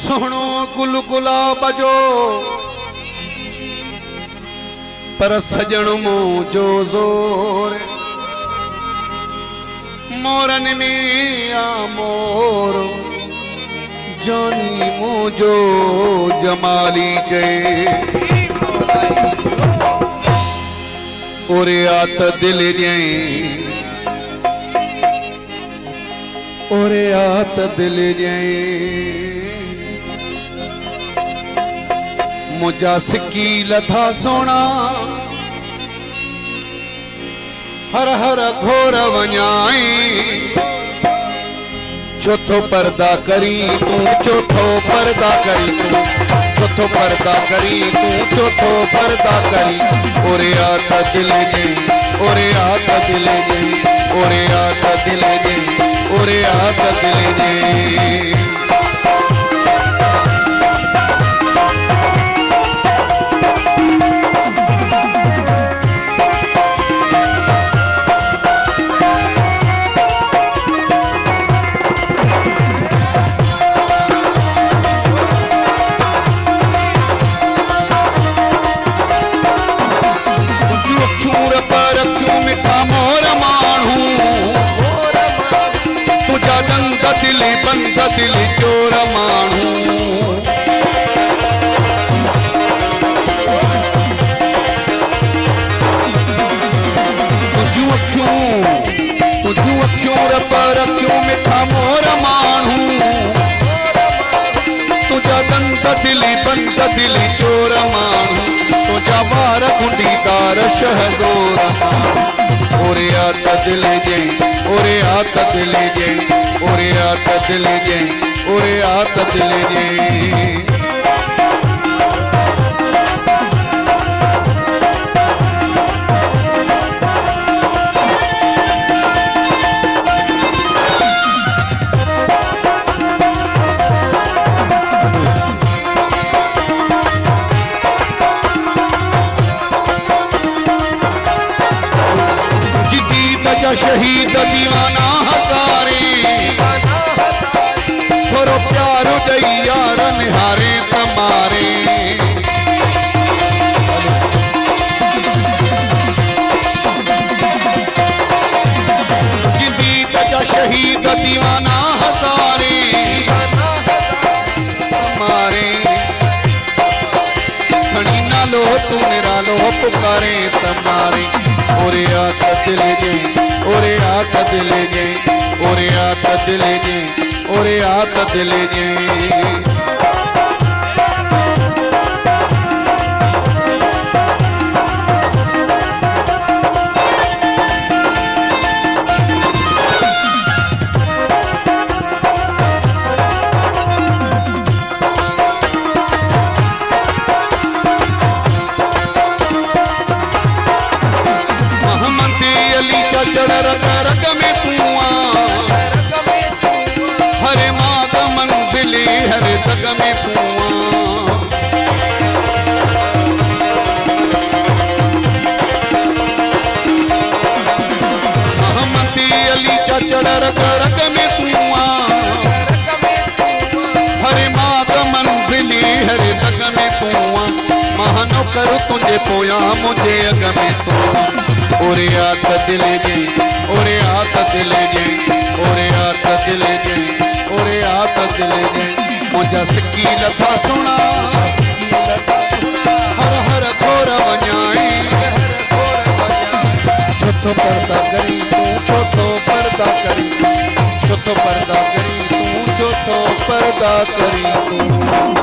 सोहणो गुल गुलाब जो पर सजण मुंहिंजो ज़ोर मोरन में आ मोर जानी मुंहिंजो जमाली चए ओरे आत दिल ॼई ओरे आत दिल ॼई मुझा सिक्की लथा सोना हर हर घोर वञाई चौथो पर्दा करी तू चौथो पर्दा करी तू चौथो पर्दा करी तू चौथो पर्दा करी ओरे आत दिल गई ओरे आत दिल गई ओरे आत दिल गई ओरे आत दिल गई दिली बंद दिली चोर मानू तुझू अखियों रबर क्यों मिठा मोर मानू तुझा दंद दिली बंद दिली चोर मानू तुझा वार गुंडीदार शहदोर ओरे आत दिल जे ओरे आत दिल जे ओरे आत दिल जे ओरे आत दिल जे शहीद दीवाना हजारे थोरो प्यारो दई यार निहारे तमारे जिंदी तजा शहीद दीवाना हजारे तमारे खड़ी नालो तू निरालो पुकारे तमारे ओरे आत दिल जे ओरे आत दिल जे ओरे आत दिल जे ओरे आत दिल जे चढ़ रग रग में कुआं हरे माग मंजिली हरे तग में कुआं महमती अली चढ़ रग रग में कुआं हरे माग मंजिली हरे तग में कुआं महानो कर तुझे पोया मुझे अग में तू ओरे आत दिल जे ओरे आत दिल जे ओरे आत दिल जे ओरे आत दिल जे मुझा सिक्की लथा सोना हर हर घोर वञाई चौथो पर्दा करी तू चौथो पर्दा करी चौथो पर्दा करी तू चौथो पर्दा करी तू